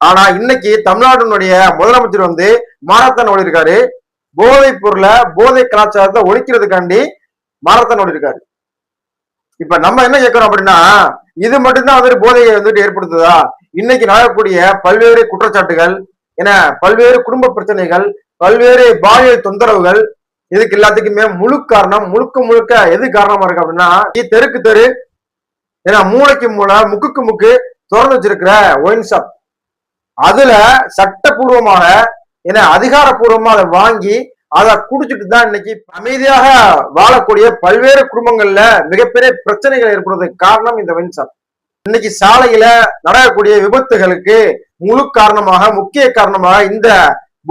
ஆனா இன்னைக்கு தமிழ்நாட்டினுடைய முதலமைச்சர் வந்து மாரத்தான் ஓடி இருக்காரு. போதைப் பொருளை போதை கலாச்சாரத்தை ஒழிக்கிறதுக்காண்டி மாரத்தான் ஓடி இருக்காரு. இப்ப நம்ம என்ன கேட்கிறோம் அப்படின்னா, இது மட்டும்தான் வந்துட்டு போதையை வந்துட்டு ஏற்படுத்துதா? இன்னைக்கு நடக்கக்கூடிய பல்வேறு குற்றச்சாட்டுகள் என பல்வேறு குடும்ப பிரச்சனைகள், பல்வேறு பாலியல் தொந்தரவுகள், இதுக்கு எல்லாத்துக்குமே முழு காரணம் முழுக்க முழுக்க எது காரணமா இருக்கு அப்படின்னா, தெருக்கு தெரு ஏன்னா மூளைக்கு மூளை முக்குக்கு முக்கு திறந்து வச்சிருக்கிற ஒயின் ஷாப். அதுல சட்டப்பூர்வமாக ஏன்னா அதிகாரப்பூர்வமா அதை வாங்கி அதை குடிச்சிட்டு தான் இன்னைக்கு அமைதியாக வாழக்கூடிய பல்வேறு குடும்பங்கள்ல மிகப்பெரிய பிரச்சனைகள் ஏற்படுவதற்கு காரணம் இந்த ஒயின் ஷாப். இன்னைக்கு சாலையில நடக்கக்கூடிய விபத்துகளுக்கு முழு காரணமாக முக்கிய காரணமாக இந்த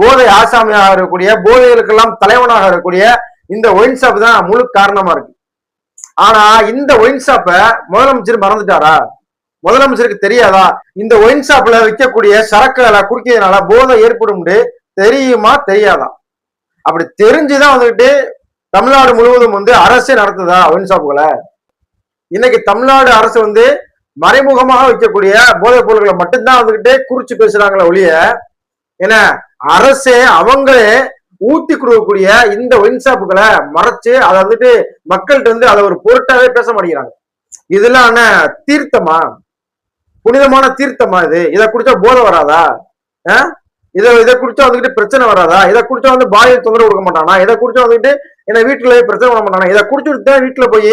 போதை ஆசாமியாக இருக்கக்கூடிய போதைகளுக்கெல்லாம் தலைவனாக இருக்கக்கூடிய இந்த ஒயின் ஷாப் தான் முழு காரணமா இருக்கு. ஆனா இந்த ஒயின் ஷாப்பை முதலமைச்சர் மறந்துட்டாரா? முதலமைச்சருக்கு தெரியாதா இந்த ஒயின் ஷாப்ல விற்கக்கூடிய சரக்குகளை குடிக்கிறதுனால போதை ஏற்படும் தெரியுமா தெரியாதா? அப்படி தெரிஞ்சுதான் வந்துட்டு தமிழ்நாடு முழுவதும் வந்து அரசே நடத்துதா ஒயின் ஷாப்புகளை? இன்னைக்கு தமிழ்நாடு அரசு வந்து மறைமுகமாக வைக்கக்கூடிய போதைப் பொருட்களை மட்டும்தான் வந்துகிட்டு குறிச்சு பேசுறாங்களே ஒழிய, ஏன்னா அரசே அவங்களே ஊத்தி கொடுக்கக்கூடிய இந்த ஒயின் ஷாப்புகளை மறைச்சு அதை வந்துட்டு மக்கள்கிட்ட வந்து அதை ஒரு பொருட்டாவே பேச மாட்டேங்கிறாங்க. இதெல்லாம் தீர்த்தமா? புனிதமான தீர்த்தமா இது? இதை குடிச்சா போதை வராதா? இதை குடிச்சா வந்துட்டு பிரச்சனை வராதா? இதை குடிச்சா வந்து பாலியல் தொந்தரவு கொடுக்க மாட்டானா? இதை குடிச்சா வந்துட்டு என்ன வீட்டுல பிரச்சனை பண்ண மாட்டானா? இதை குடிச்சுட்டு தான் வீட்டுல போய்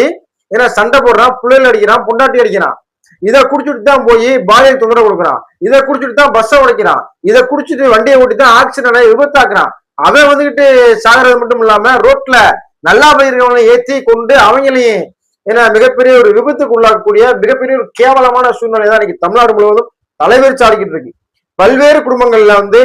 ஏன்னா சண்டை போடுறான், பிள்ளைகள் அடிக்கிறான், பொண்டாட்டி அடிக்கிறான். இதை குடிச்சுட்டு தான் போய் பாலியல் தொந்தரவு கொடுக்குறான். இதை குடிச்சுட்டு தான் பஸ்ஸை உடைக்கிறான். இதை குடிச்சிட்டு வண்டியை ஓட்டி தான் ஆக்சிடென்ட் விபத்தாக்குறான். அவன் வந்துகிட்டு சாகிறது மட்டும் இல்லாம ரோட்ல நல்லா போயிருக்கவங்களை ஏற்றி கொண்டு அவங்களையும் ஏன்னா மிகப்பெரிய ஒரு விபத்துக்கு உள்ளாக்கக்கூடிய மிகப்பெரிய ஒரு கேவலமான சூழ்நிலை தான் இன்னைக்கு தமிழ்நாடு முழுவதும் தலைவர் சாடிக்கிட்டு இருக்கு. பல்வேறு குடும்பங்கள்ல வந்து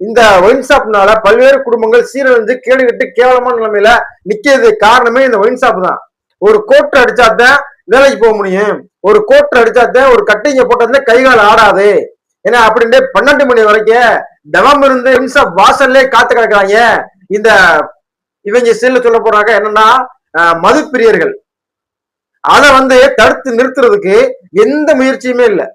இந்த ஒயின் ஷாப்னால பல்வேறு குடும்பங்கள் சீரழிஞ்சு கேடுகட்டு கேவலமான நிலைமையில நிக்கிறது காரணமே இந்த ஒயின் ஷாப் தான். ஒரு கோட்டை அடிச்சாதான் வேலைக்கு போக முடியும், ஒரு கோட்டை அடிச்சாதான் ஒரு கட்டிங்க போட்டதுல கைகால் ஆடாது. ஏன்னா அப்படின்ட்டு 12 மணி வரைக்கும் டவம் இருந்து ஒயின் ஷாப் வாசல்லே காத்து கிடக்குறாங்க. இந்த இவங்க செல்ல சொல்ல போறாங்க என்னன்னா மது பிரியர்கள். அதை வந்து தடுத்து நிறுத்துறதுக்கு எந்த முயற்சியுமே இல்லை.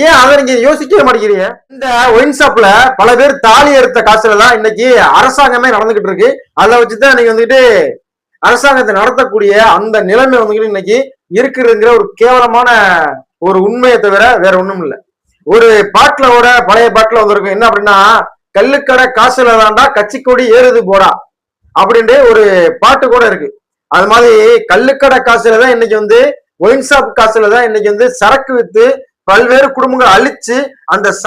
ஏன் அதை நீங்க யோசிக்க மாட்டேங்கிறீங்க? இந்த ஒயின் ஷாப்ல பல பேர் தாலி எடுத்த காசுல தான் இன்னைக்கு அரசாங்கமே நடந்துகிட்டு இருக்கு. அதை வச்சுதான் நீங்க வந்துட்டு அரசாங்கத்தை நடத்தக்கூடிய அந்த நிலைமை வந்துகிட்டு இன்னைக்கு இருக்குதுங்கிற ஒரு கேவலமான ஒரு உண்மையை தவிர வேற ஒண்ணும் இல்லை. ஒரு பாட்டுலோட பழைய பாட்டுல வந்திருக்கும் என்ன அப்படின்னா, கல்லுக்கடை காசுல தாண்டா கட்சி கொடி ஏறுது போடா அப்படின்ட்டு ஒரு பாட்டு கூட இருக்கு. அது மாதிரி கல்லுக்கடை காசுல தான் இன்னைக்கு வந்து ஒயின் ஷாப் காசுல தான் இன்னைக்கு வந்து சரக்கு வித்து பல்வேறு குடும்பங்கள் அழிச்சு அந்த